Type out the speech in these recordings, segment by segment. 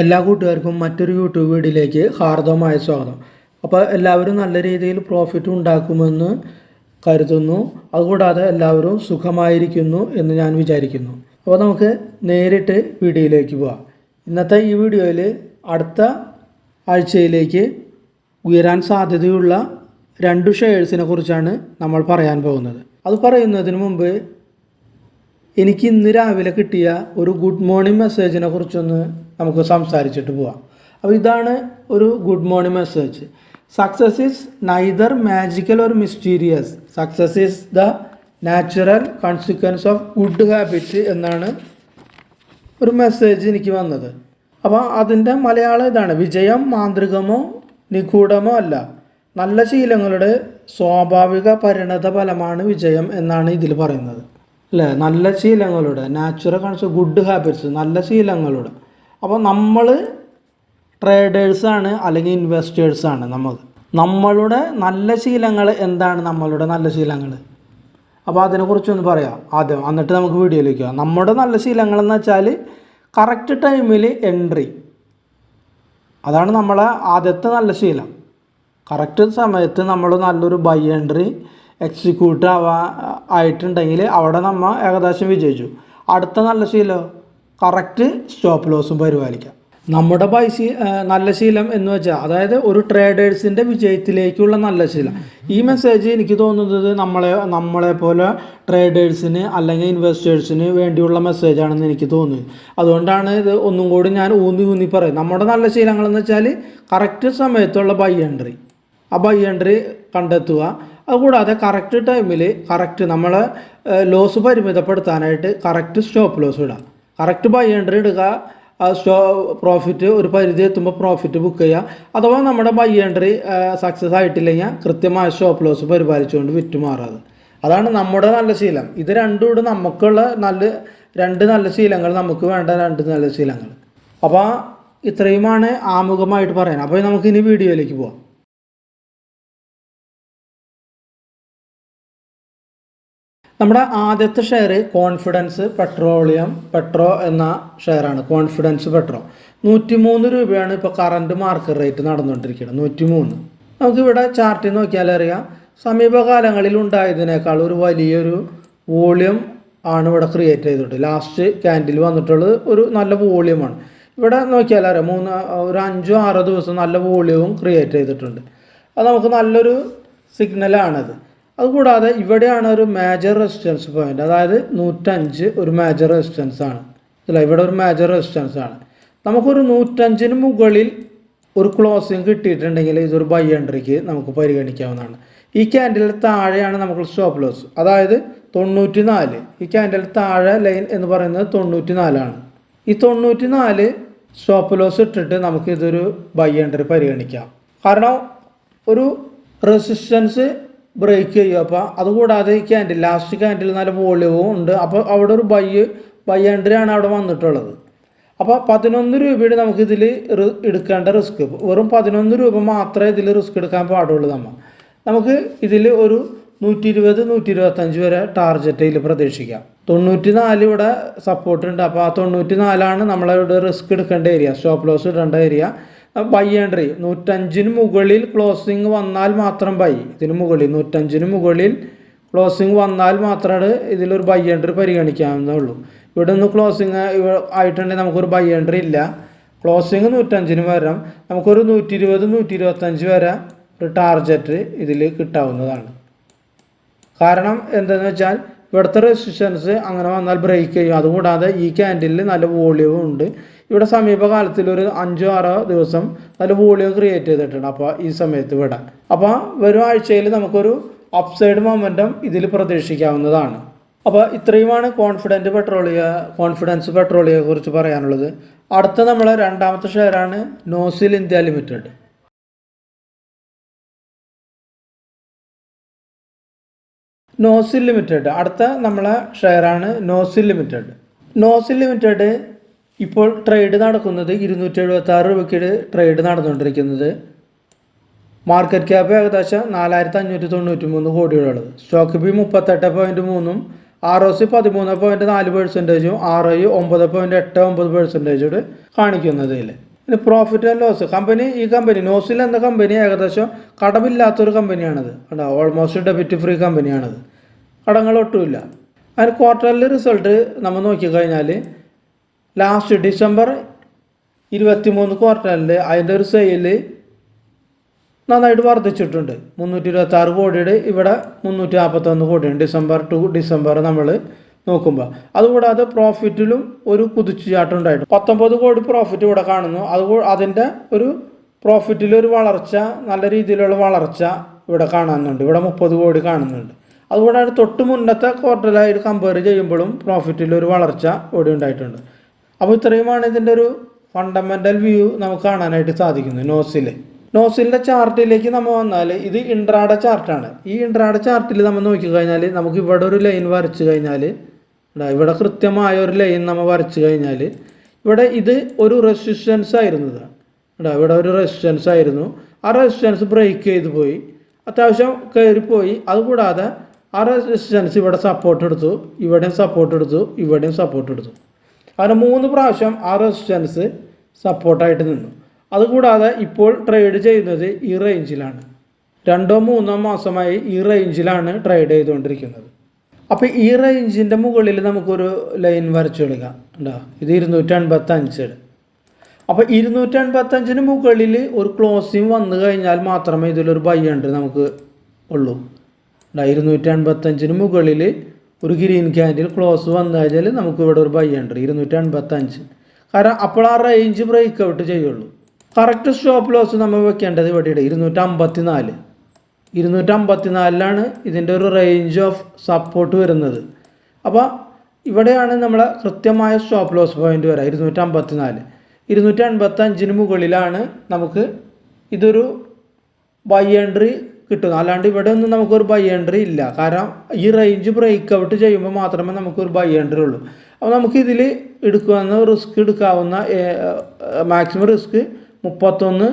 എല്ലാ കൂട്ടുകാർക്കും മറ്റൊരു യൂട്യൂബ് വീഡിയോയിലേക്ക് ഹാർദവമായ സ്വാഗതം. അപ്പോൾ എല്ലാവരും നല്ല രീതിയിൽ പ്രോഫിറ്റ് ഉണ്ടാക്കുമെന്ന് കരുതുന്നു. അതുകൂടാതെ എല്ലാവരും സുഖമായിരിക്കുന്നു എന്ന് ഞാൻ വിചാരിക്കുന്നു. അപ്പോൾ നമുക്ക് നേരിട്ട് വീഡിയോയിലേക്ക് പോകാം. ഇന്നത്തെ ഈ വീഡിയോയിൽ അടുത്ത ആഴ്ചയിലേക്ക് ഉയരാൻ സാധ്യതയുള്ള 2 ഷെയർസിനെ കുറിച്ചാണ് നമ്മൾ പറയാൻ പോകുന്നത്. അത് പറയുന്നതിന് മുമ്പ് എനിക്ക് ഇന്ന് രാവിലെ കിട്ടിയ ഒരു ഗുഡ് മോർണിംഗ് മെസ്സേജിനെ കുറിച്ചൊന്ന് നമുക്ക് സംസാരിച്ചിട്ട് പോവാം. അപ്പോൾ ഇതാണ് ഒരു good morning message. Success is neither magical or mysterious. Success is the natural consequence of good habit എന്നാണ് ഒരു മെസ്സേജ് എനിക്ക് വന്നത്. അപ്പോൾ അതിൻ്റെ മലയാളം ഇതാണ്: വിജയം മാന്ത്രികമോ നിഗൂഢമോ അല്ല, നല്ല ശീലങ്ങളുടെ സ്വാഭാവിക പരിണത ഫലമാണ് വിജയം എന്നാണ് ഇതിൽ പറയുന്നത് അല്ലേ. നല്ല ശീലങ്ങളുടെ നാച്ചുറൽ കോൺസിക്വൻസ് ഗുഡ് ഹാബിറ്റ്സ്, നല്ല ശീലങ്ങളുടെ. അപ്പോൾ നമ്മൾ ട്രേഡേഴ്സാണ് അല്ലെങ്കിൽ ഇൻവെസ്റ്റേഴ്സാണ്. നമ്മളുടെ നല്ല ശീലങ്ങൾ എന്താണ്? നമ്മളുടെ നല്ല ശീലങ്ങൾ, അപ്പോൾ അതിനെക്കുറിച്ചൊന്ന് പറയാം ആദ്യം, എന്നിട്ട് നമുക്ക് വീഡിയോയിലേക്ക് പോകാം. നമ്മുടെ നല്ല ശീലങ്ങൾ എന്ന് വെച്ചാൽ കറക്റ്റ് ടൈമിൽ എൻട്രി, അതാണ് നമ്മളെ ആദ്യത്തെ നല്ല ശീലം. കറക്റ്റ് സമയത്ത് നമ്മൾ നല്ലൊരു ബൈ എൻട്രി എക്സിക്യൂട്ട് ആയിട്ടുണ്ടെങ്കിൽ അവിടെ നമ്മൾ ഏകദേശം വിജയിച്ചു. അടുത്ത നല്ല ശീലം കറക്റ്റ് സ്റ്റോപ്പ് ലോസും പരിപാലിക്കാം. നമ്മുടെ നല്ല ശീലം എന്ന് വെച്ചാൽ അതായത് ഒരു ട്രേഡേഴ്സിൻ്റെ വിജയത്തിലേക്കുള്ള നല്ല ശീലം. ഈ മെസ്സേജ് എനിക്ക് തോന്നുന്നത് നമ്മളെപ്പോലെ ട്രേഡേഴ്സിന് അല്ലെങ്കിൽ ഇൻവെസ്റ്റേഴ്സിന് വേണ്ടിയുള്ള മെസ്സേജാണെന്ന് എനിക്ക് തോന്നുന്നത്. അതുകൊണ്ടാണ് ഇത് ഒന്നും കൂടി ഞാൻ ഊന്നി പറയും. നമ്മുടെ നല്ല ശീലങ്ങൾ എന്ന് വെച്ചാൽ കറക്റ്റ് സമയത്തുള്ള ബൈ എൻട്രി, ആ ബൈ എൻട്രി കണ്ടെത്തുക. അതുകൂടാതെ കറക്റ്റ് ടൈമിൽ കറക്റ്റ് നമ്മളെ ലോസ് പരിമിതപ്പെടുത്താനായിട്ട് കറക്റ്റ് സ്റ്റോപ്പ് ലോസ് ഇടുക, കറക്റ്റ് ബൈ എൻട്രി ഇടുക, പ്രോഫിറ്റ് ഒരു പരിധി എത്തുമ്പോൾ പ്രോഫിറ്റ് ബുക്ക് ചെയ്യുക. അഥവാ നമ്മുടെ ബൈ എൻട്രി സക്സസ് ആയിട്ടില്ലെങ്കിൽ കൃത്യമായ സ്റ്റോപ്പ് ലോസ് പരിപാലിച്ചുകൊണ്ട് വിറ്റ് മാറാതെ. അതാണ് നമ്മുടെ നല്ല ശീലം. ഇത് രണ്ടും കൂടെ നമുക്കുള്ള രണ്ട് നല്ല ശീലങ്ങൾ, നമുക്ക് വേണ്ട 2 നല്ല ശീലങ്ങൾ. അപ്പോൾ ഇത്രയുമാണ് ആമുഖമായിട്ട് പറയാൻ. അപ്പോൾ നമുക്കിനി വീഡിയോയിലേക്ക് പോവാം. നമ്മുടെ ആദ്യത്തെ ഷെയർ കോൺഫിഡൻസ് പെട്രോ എന്ന ഷെയറാണ്. കോൺഫിഡൻസ് പെട്രോ 103 രൂപയാണ് ഇപ്പോൾ കറണ്ട് മാർക്കറ്റ് റേറ്റ് നടന്നുകൊണ്ടിരിക്കുന്നത്. 103. നമുക്കിവിടെ ചാർട്ടിൽ നോക്കിയാൽ അറിയാം, സമീപകാലങ്ങളിൽ ഉണ്ടായതിനേക്കാൾ ഒരു വലിയൊരു വോളിയം ആണ് ഇവിടെ ക്രിയേറ്റ് ചെയ്തിട്ട് ലാസ്റ്റ് ക്യാൻഡിൽ വന്നിട്ടുള്ളത്. ഒരു നല്ല വോളിയമാണ്. ഇവിടെ നോക്കിയാൽ അറിയാം, ഒരു 5-6 ദിവസം നല്ല വോളിയവും ക്രിയേറ്റ് ചെയ്തിട്ടുണ്ട്. അത് നമുക്ക് നല്ലൊരു സിഗ്നലാണത്. അതുകൂടാതെ ഇവിടെയാണ് ഒരു മേജർ റെസിസ്റ്റൻസ് പോയിന്റ്, അതായത് 105 ഒരു മേജർ റെസിസ്റ്റൻസ് ആണ്. ഇല്ല, ഇവിടെ ഒരു മേജർ റെസിസ്റ്റൻസ് ആണ്. നമുക്കൊരു 105-ന് മുകളിൽ ഒരു ക്ലോസിങ് കിട്ടിയിട്ടുണ്ടെങ്കിൽ ഇതൊരു ബൈ എൻട്രിക്ക് നമുക്ക് പരിഗണിക്കാവുന്നതാണ്. ഈ ക്യാൻഡിൽ താഴെയാണ് നമുക്ക് സ്റ്റോപ്പ് ലോസ്, അതായത് 94. ഈ ക്യാൻഡിൽ താഴെ ലൈൻ എന്ന് പറയുന്നത് 94 ഈ 94 സ്റ്റോപ്പ് ലോസ് ഇട്ടിട്ട് നമുക്ക് ഇതൊരു ബൈ എൻട്രി പരിഗണിക്കാം. കാരണം ഒരു റെസിസ്റ്റൻസ് ബ്രേക്ക് ചെയ്യുക. അപ്പോൾ അതുകൂടാതെ ഈ ക്യാൻഡിൽ ലാസ്റ്റ് ക്യാൻഡിൽ നല്ല വോളിയവും ഉണ്ട്. അപ്പോൾ അവിടെ ഒരു ബൈ എൻട്രി ആണ് അവിടെ വന്നിട്ടുള്ളത്. അപ്പോൾ 11 രൂപയുടെ നമുക്കിതിൽ എടുക്കേണ്ട റിസ്ക്, വെറും 11 രൂപ മാത്രമേ ഇതിൽ റിസ്ക് എടുക്കാൻ പാടുള്ളൂ. നമുക്ക് ഇതിൽ ഒരു 120-125 വരെ ടാർഗറ്റ് ഇതിൽ പ്രതീക്ഷിക്കാം. 94 ഇവിടെ സപ്പോർട്ട് ഉണ്ട്. അപ്പോൾ ആ 94 നമ്മളിവിടെ റിസ്ക് എടുക്കേണ്ട ഏരിയ, സ്റ്റോപ്പ് ലോസ് ഇടേണ്ട ഏരിയ. ബൈ എൻട്രി 105-ന് മുകളിൽ ക്ലോസിങ് വന്നാൽ മാത്രം ഇതിന് മുകളിൽ 105-ന് മുകളിൽ ക്ലോസിങ് വന്നാൽ മാത്രമാണ് ഇതിലൊരു ബൈ എൻട്രി പരിഗണിക്കാവുന്നുള്ളൂ. ഇവിടെ നിന്ന് ക്ലോസിങ് ആയിട്ടുണ്ടെങ്കിൽ നമുക്കൊരു ബൈ എൻട്രി ഇല്ല. ക്ലോസിങ് 105-ന് വരാം. നമുക്കൊരു 120-125 വരെ ഒരു ടാർഗറ്റ് ഇതിൽ കിട്ടാവുന്നതാണ്. കാരണം എന്താണെന്ന് വെച്ചാൽ ഇവിടുത്തെ റെസിസ്റ്റൻസ് അങ്ങനെ വന്നാൽ ബ്രേക്ക് ചെയ്യും. അതുകൂടാതെ ഈ ക്യാൻഡിലിൽ നല്ല വോളിയവും ഉണ്ട്. ഇവിടെ സമീപകാലത്തിൽ ഒരു 5-6 ദിവസം നല്ല വോളിയം ക്രിയേറ്റ് ചെയ്തിട്ടുണ്ട്. അപ്പോൾ ഈ സമയത്ത് ഇവിടെ അപ്പോൾ വരും ആഴ്ചയിൽ നമുക്കൊരു അപ്സൈഡ് മൊമെൻറ്റം ഇതിൽ പ്രതീക്ഷിക്കാവുന്നതാണ്. അപ്പോൾ ഇത്രയുമാണ് കോൺഫിഡൻസ് പെട്രോളിയെ കുറിച്ച് പറയാനുള്ളത്. അടുത്ത നമ്മളെ രണ്ടാമത്തെ ഷെയറാണ് NOCIL India limited. NOCIL limited അടുത്ത നമ്മളെ ഷെയറാണ് നോസിൽ ലിമിറ്റഡ്. ഇപ്പോൾ ട്രേഡ് നടക്കുന്നത് 276 രൂപയ്ക്ക് ട്രേഡ് നടന്നുകൊണ്ടിരിക്കുന്നത്. മാർക്കറ്റ് ക്യാപ്പ് ഏകദേശം 4593 കോടിയുള്ളത്. സ്റ്റോക്ക് ബി 38.3-ഉം ROC 13.4%, ROE 9.89% കാണിക്കുന്നതിൽ. ഇനി പ്രോഫിറ്റ് ആൻഡ് ലോസ് ഈ കമ്പനി നോസിൽ എന്ന കമ്പനി ഏകദേശം കടമില്ലാത്തൊരു കമ്പനിയാണത്. ഓൾമോസ്റ്റ് ഡെബിറ്റ് ഫ്രീ കമ്പനിയാണത്, കടങ്ങൾ ഒട്ടുമില്ല. അതിന് ക്വാർട്ടർലി റിസൾട്ട് നമ്മൾ നോക്കിക്കഴിഞ്ഞാൽ ലാസ്റ്റ് ഡിസംബർ 23 ക്വാർട്ടറിൽ അതിൻ്റെ ഒരു സെയിൽ നന്നായിട്ട് വർദ്ധിച്ചിട്ടുണ്ട്. 326 കോടിയുടെ ഇവിടെ 341 കോടിയാണ് ഡിസംബർ ടു ഡിസംബർ നമ്മൾ നോക്കുമ്പോൾ. അതുകൂടാതെ പ്രോഫിറ്റിലും ഒരു കുതിച്ചുചാട്ടം ഉണ്ടായിട്ടുണ്ട്. 19 കോടി പ്രോഫിറ്റ് ഇവിടെ കാണുന്നു. അതിൻ്റെ ഒരു പ്രോഫിറ്റിലൊരു വളർച്ച, നല്ല രീതിയിലുള്ള വളർച്ച ഇവിടെ കാണുന്നുണ്ട്. ഇവിടെ 30 കോടി കാണുന്നുണ്ട്. അതുകൂടാതെ തൊട്ട് മുന്നത്തെ ക്വാർട്ടറായിട്ട് കമ്പയർ ചെയ്യുമ്പോഴും പ്രോഫിറ്റിലൊരു വളർച്ച ഇവിടെ ഉണ്ടായിട്ടുണ്ട്. അപ്പോൾ ഇത്രയുമാണ് ഇതിൻ്റെ ഒരു ഫണ്ടമെൻ്റൽ വ്യൂ നമുക്ക് കാണാനായിട്ട് സാധിക്കുന്നത്. നോസിലിൻ്റെ ചാർട്ടിലേക്ക് നമ്മൾ വന്നാൽ ഇത് ഇൻട്രാഡേ ചാർട്ടാണ്. ഈ ഇൻട്രാഡേ ചാർട്ടിൽ നമ്മൾ നോക്കിക്കഴിഞ്ഞാൽ നമുക്ക് ഇവിടെ ഒരു ലൈൻ വരച്ച് കഴിഞ്ഞാൽ, ഇവിടെ കൃത്യമായ ഒരു ലൈൻ നമ്മൾ വരച്ച് കഴിഞ്ഞാൽ ഇവിടെ ഇത് ഒരു റെസിസ്റ്റൻസ് ആയിരുന്നത്. ഇവിടെ ഒരു റെസിസ്റ്റൻസ് ആയിരുന്നു. ആ റെസിസ്റ്റൻസ് ബ്രേക്ക് ചെയ്ത് പോയി, അത്യാവശ്യം കയറിപ്പോയി. അതുകൂടാതെ ആ റെസിസ്റ്റൻസ് ഇവിടെ സപ്പോർട്ട് എടുത്തു, ഇവിടെയും സപ്പോർട്ട് എടുത്തു, ഇവിടെയും സപ്പോർട്ട് എടുത്തു. അങ്ങനെ 3 പ്രാവശ്യം ആ റെസിസ്റ്റൻസ് സപ്പോർട്ടായിട്ട് നിന്നു. അതുകൂടാതെ ഇപ്പോൾ ട്രേഡ് ചെയ്യുന്നത് ഈ റേഞ്ചിലാണ്. 2-3 മാസമായി ഈ റേഞ്ചിലാണ് ട്രേഡ് ചെയ്തുകൊണ്ടിരിക്കുന്നത്. അപ്പോൾ ഈ റേഞ്ചിൻ്റെ മുകളിൽ നമുക്കൊരു ലൈൻ വരച്ചു കൊടുക്കാം. ഇത് 285. അപ്പോൾ 285 മുകളിൽ ഒരു ക്ലോസിങ് വന്നു കഴിഞ്ഞാൽ മാത്രമേ ഇതിലൊരു ബൈ എൻട്രി നമുക്ക് ഉള്ളൂ. 285 മുകളിൽ ഒരു ഗ്രീൻ ക്യാൻഡിൽ ക്ലോസ് വന്നു കഴിഞ്ഞാൽ നമുക്ക് ഇവിടെ ഒരു ബൈ എൻട്രി 285. കാരണം അപ്പോൾ ആ റേഞ്ച് ബ്രേക്ക് ഔട്ട് ചെയ്യുള്ളൂ. കറക്റ്റ് സ്റ്റോപ്പ് ലോസ് നമ്മൾ വെക്കേണ്ടത് ഇവിടെ 254. 254 ഇതിൻ്റെ ഒരു റേഞ്ച് ഓഫ് സപ്പോർട്ട് വരുന്നത്. അപ്പോൾ ഇവിടെയാണ് നമ്മളെ കൃത്യമായ സ്റ്റോപ്പ് ലോസ് പോയിന്റ് വരിക 254. 285 മുകളിലാണ് നമുക്ക് ഇതൊരു ബൈ എൻട്രി കിട്ടുന്നത്. അല്ലാണ്ട് ഇവിടെ ഒന്നും നമുക്കൊരു ബൈ എൻട്രി ഇല്ല. കാരണം ഈ റേഞ്ച് ബ്രേക്ക് ഔട്ട് ചെയ്യുമ്പോൾ മാത്രമേ നമുക്കൊരു ബൈ എൻട്രി ഉള്ളൂ. അപ്പോൾ നമുക്ക് ഇതിൽ റിസ്ക് എടുക്കാവുന്ന മാക്സിമം റിസ്ക് 31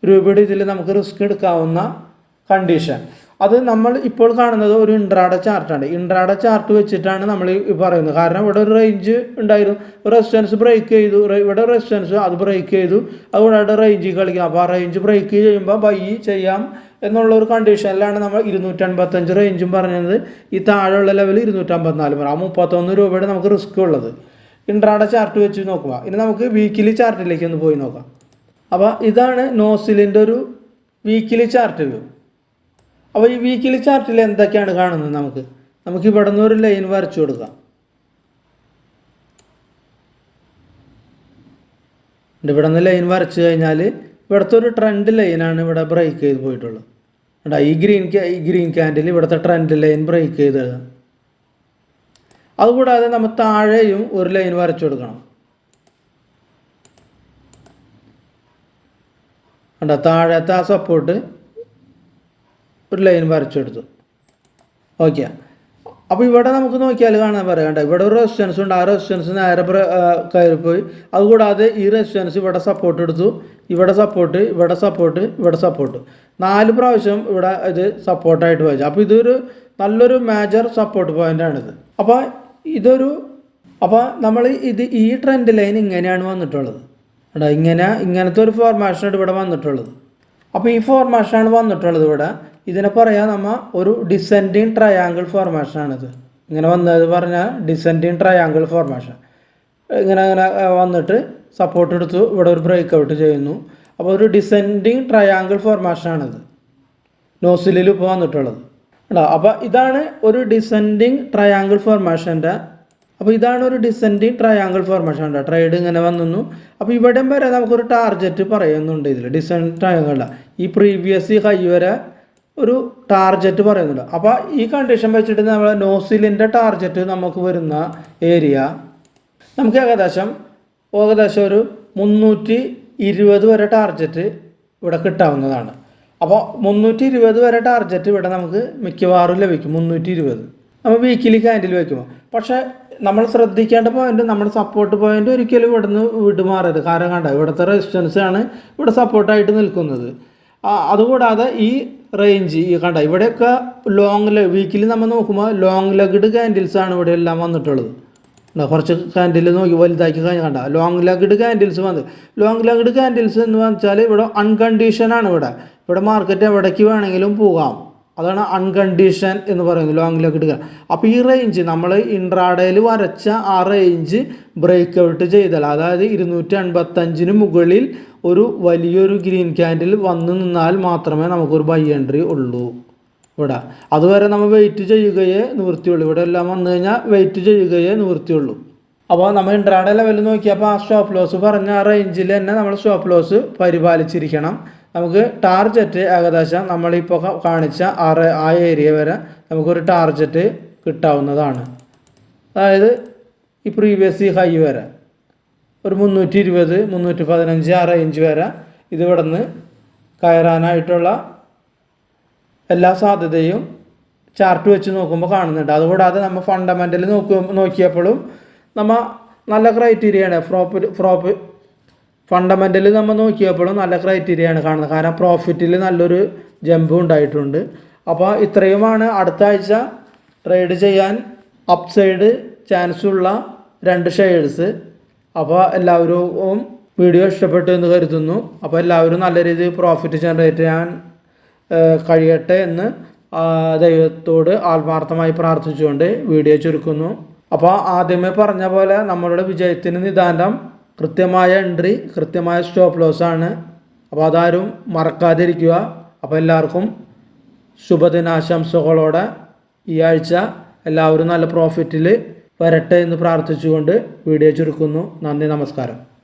രൂപയുടെ ഇതിൽ നമുക്ക് റിസ്ക് എടുക്കാവുന്ന കണ്ടീഷൻ. അത് നമ്മൾ ഇപ്പോൾ കാണുന്നത് ഒരു ഇൻട്രാഡേ ചാർട്ടാണ്. ഇൻട്രാഡേ ചാർട്ട് വെച്ചിട്ടാണ് നമ്മൾ പറയുന്നത്. കാരണം ഇവിടെ ഒരു റേഞ്ച് ഉണ്ടായിരുന്നു, റെസിസ്റ്റൻസ് ബ്രേക്ക് ചെയ്തു, ഇവിടെ റെസിസ്റ്റൻസ് അത് ബ്രേക്ക് ചെയ്തു, അതുകൂടാതെ റേഞ്ച് കളിക്കാം. അപ്പോൾ ആ റേഞ്ച് ബ്രേക്ക് ചെയ്യുമ്പോൾ ബൈ ചെയ്യാം എന്നുള്ള ഒരു കണ്ടീഷനിലാണ് നമ്മൾ 285 റേഞ്ചും പറഞ്ഞത്. ഈ താഴെയുള്ള ലെവൽ 254 ആ 31 രൂപയുടെ നമുക്ക് റിസ്ക് ഉള്ളത് ഇൻട്രാഡേ ചാർട്ട് വെച്ച് നോക്കുക. ഇനി നമുക്ക് വീക്കിലി ചാർട്ടിലേക്ക് ഒന്ന് പോയി നോക്കാം. അപ്പോൾ ഇതാണ് നോസിലിൻ്റെ ഒരു വീക്കിലി ചാർട്ട് വ്യൂ. അപ്പോൾ ഈ വീക്കിലി ചാർട്ടിൽ എന്തൊക്കെയാണ് കാണുന്നത്? നമുക്ക് ഇവിടെ നിന്ന് ഒരു ലൈൻ വരച്ചു കൊടുക്കാം. ഇവിടെ നിന്ന് ലൈൻ വരച്ചു കഴിഞ്ഞാൽ ഇവിടുത്തെ ഒരു ട്രെൻഡ് ലൈനാണ് ഇവിടെ ബ്രേക്ക് ചെയ്ത് പോയിട്ടുള്ളത്. ഈ ഗ്രീൻ ക്യാൻഡിൽ ഇവിടുത്തെ ട്രെൻഡ് ലൈൻ ബ്രേക്ക് ചെയ്തത്. അതുകൂടാതെ നമ്മൾ താഴെയും ഒരു ലൈൻ വരച്ചു കൊടുക്കണം. താഴത്തെ ആ സപ്പോർട്ട് ഒരു ലൈൻ വരച്ചെടുത്തു. ഓക്കെ. അപ്പോൾ ഇവിടെ നമുക്ക് നോക്കിയാൽ കാണാൻ പറയാം, ഇവിടെ ഒരു റെസിസ്റ്റൻസ് ഉണ്ട്. ആ റെസിസ്റ്റൻസ് നേരെ കയറിപ്പോയി. അതുകൂടാതെ ഈ റെസിസ്റ്റൻസ് ഇവിടെ സപ്പോർട്ട് എടുത്തു, ഇവിടെ സപ്പോർട്ട്, ഇവിടെ സപ്പോർട്ട്, ഇവിടെ സപ്പോർട്ട്. 4 പ്രാവശ്യം ഇവിടെ ഇത് സപ്പോർട്ടായിട്ട് വായിച്ചു. അപ്പോൾ ഇതൊരു നല്ലൊരു മേജർ സപ്പോർട്ട് പോയിൻ്റാണിത്. അപ്പോൾ നമ്മൾ ഈ ട്രെൻഡ് ലൈൻ ഇങ്ങനെയാണ് വന്നിട്ടുള്ളത്. ഇങ്ങനത്തെ ഒരു ഫോർമേഷനാണ് ഇവിടെ വന്നിട്ടുള്ളത്. അപ്പോൾ ഈ ഫോർമേഷനാണ് വന്നിട്ടുള്ളത് ഇവിടെ. ഇതിനെ പറയാം നമ്മൾ ഒരു ഡിസെൻഡിങ് ട്രയാങ്കിൾ ഫോർമേഷനാണിത്. ഇങ്ങനെ വന്നത് പറഞ്ഞാൽ ഡിസെൻഡിങ് ട്രയാങ്കിൾ ഫോർമേഷൻ. ഇങ്ങനെ വന്നിട്ട് സപ്പോർട്ട് എടുത്തു, ഇവിടെ ഒരു ബ്രേക്ക് ഔട്ട് ചെയ്യുന്നു. അപ്പോൾ ഒരു ഡിസെൻഡിങ് ട്രയാങ്കിൾ ഫോർമേഷനാണിത് നോസിലിൽ ഇപ്പോൾ വന്നിട്ടുള്ളത്. അപ്പോൾ ഇതാണ് ഒരു ഡിസെൻഡിങ് ട്രയാങ്കിൾ ഫോർമേഷൻ്റെ. അപ്പോൾ ഇതാണ് ഒരു ഡിസെൻഡിങ് ട്രയാങ്കിൾ ഫോർമേഷൻ. ട്രേഡ് ഇങ്ങനെ വന്നു. അപ്പോൾ ഇവിടെയും വരെ നമുക്കൊരു ടാർഗറ്റ് പറയുന്നുണ്ട് ഇതിൽ ഡിസെൻഡിങ് ട്രയാങ്കിളിൽ. ഈ പ്രീവിയസ് ഹൈ വരെ ഒരു ടാർഗറ്റ് പറയുന്നുണ്ട്. അപ്പോൾ ഈ കണ്ടീഷൻ വെച്ചിട്ട് നമ്മൾ നോസിലിൻ്റെ ടാർഗറ്റ് നമുക്ക് വരുന്ന ഏരിയ നമുക്ക് ഏകദേശം ഒരു 320 വരെ ടാർഗറ്റ് ഇവിടെ കിട്ടാവുന്നതാണ്. അപ്പോൾ 320 വരെ ടാർഗറ്റ് ഇവിടെ നമുക്ക് മിക്കവാറും ലഭിക്കും. 320 നമ്മൾ വീക്കിലി ക്യാൻഡിൽ വയ്ക്കുമ്പോൾ. പക്ഷേ നമ്മൾ ശ്രദ്ധിക്കേണ്ട പോയിന്റ്, നമ്മൾ സപ്പോർട്ട് പോയിന്റ് ഒരിക്കലും ഇവിടുന്ന് വിട്ടുമാറരുത്. കാരണം ഇവിടുത്തെ റെസിസ്റ്റൻസ് ആണ് ഇവിടെ സപ്പോർട്ടായിട്ട് നിൽക്കുന്നത്. അതുകൂടാതെ ഈ റേഞ്ച് ഇവിടെയൊക്കെ വീക്കിലി നമ്മൾ നോക്കുമ്പോൾ ലോങ് ലെഗ്ഡ് ക്യാൻഡിൽസ് ആണ് ഇവിടെ എല്ലാം വന്നിട്ടുള്ളത്. കുറച്ച് കാൻഡിൽ നോക്കി വലുതാക്കി കണ്ട ലോങ് ലെഗ്ഡ് ക്യാൻഡിൽസ് വന്ന് ലോങ് ലെഗ്ഡ് ക്യാൻഡിൽസ് എന്ന് വെച്ചാൽ ഇവിടെ അൺകണ്ടീഷനാണ്. ഇവിടെ മാർക്കറ്റ് എവിടേക്ക് വേണമെങ്കിലും പോകാം. അതാണ് അൺകണ്ടീഷൻ എന്ന് പറയുന്നത് ലോങ് ലെഗ്ഡ്. അപ്പോൾ ഈ റേഞ്ച് നമ്മൾ ഇൻട്രാഡേയിൽ വരച്ച ആ റേഞ്ച് ബ്രേക്ക് ഔട്ട് ചെയ്താൽ, അതായത് 285 മുകളിൽ ഒരു വലിയൊരു ഗ്രീൻ ക്യാൻഡിൽ വന്നു നിന്നാൽ മാത്രമേ നമുക്കൊരു ബൈ എൻട്രി ഉള്ളൂ ഇവിടെ. അതുവരെ നമ്മൾ വെയിറ്റ് ചെയ്യുകയേ നിവൃത്തിയുള്ളൂ. ഇവിടെ എല്ലാം വന്നു കഴിഞ്ഞാൽ വെയിറ്റ് ചെയ്യുകയേ നിവൃത്തിയുള്ളൂ. അപ്പോൾ നമ്മൾ ഇൻട്രാഡേ ലെവലിൽ നോക്കിയപ്പോൾ ആ സ്റ്റോപ്പ് ലോസ് പറഞ്ഞ ആ റേഞ്ചിൽ തന്നെ നമ്മൾ സ്റ്റോപ്പ് ലോസ് പരിപാലിച്ചിരിക്കണം. നമുക്ക് ടാർജറ്റ് ഏകദേശം നമ്മളിപ്പോൾ കാണിച്ച ആ ഏരിയ വരെ നമുക്കൊരു ടാർജറ്റ് കിട്ടാവുന്നതാണ്. അതായത് ഈ പ്രീവിയസ് ഹൈ വരെ ഒരു 320, 315 ആ റേഞ്ച് വരെ ഇത് ഇവിടെ നിന്ന് കയറാനായിട്ടുള്ള എല്ലാ സാധ്യതയും ചാർട്ട് വെച്ച് നോക്കുമ്പോൾ കാണുന്നുണ്ട്. അതുകൂടാതെ നമ്മൾ ഫണ്ടമെൻ്റൽ നോക്കിയപ്പോഴും നമ്മൾ നല്ല ക്രൈറ്റീരിയയാണ് ഫണ്ടമെൻ്റൽ നമ്മൾ നോക്കിയപ്പോഴും നല്ല ക്രൈറ്റീരിയയാണ് കാണുന്നത്. കാരണം പ്രോഫിറ്റിൽ നല്ലൊരു ജമ്പ് ഉണ്ടായിട്ടുണ്ട്. അപ്പോൾ ഇത്രയുമാണ് അടുത്ത ആഴ്ച ട്രേഡ് ചെയ്യാൻ അപ്സൈഡ് ചാൻസ് ഉള്ള 2 ഷെയർസ്. അപ്പോൾ എല്ലാവരും വീഡിയോ ഇഷ്ടപ്പെട്ടു എന്ന് കരുതുന്നു. അപ്പോൾ എല്ലാവരും നല്ല രീതിയിൽ പ്രോഫിറ്റ് ജനറേറ്റ് ചെയ്യാൻ കഴിയട്ടെ എന്ന് ദൈവത്തോട് ആത്മാർത്ഥമായി പ്രാർത്ഥിച്ചുകൊണ്ട് വീഡിയോ ചുരുക്കുന്നു. അപ്പോൾ ആദ്യമേ പറഞ്ഞ പോലെ നമ്മളുടെ വിജയത്തിന് നിദാനം കൃത്യമായ എൻട്രി, കൃത്യമായ സ്റ്റോപ്പ് ലോസ് ആണ്. അപ്പോൾ അതാരും മറക്കാതിരിക്കുക. അപ്പോൾ എല്ലാവർക്കും ശുഭദിനാശംസകളോടെ ഈ ആഴ്ച എല്ലാവരും നല്ല പ്രോഫിറ്റിൽ വരട്ടെ എന്ന് പ്രാർത്ഥിച്ചുകൊണ്ട് വീഡിയോ ചുരുക്കുന്നു. നന്ദി, നമസ്കാരം.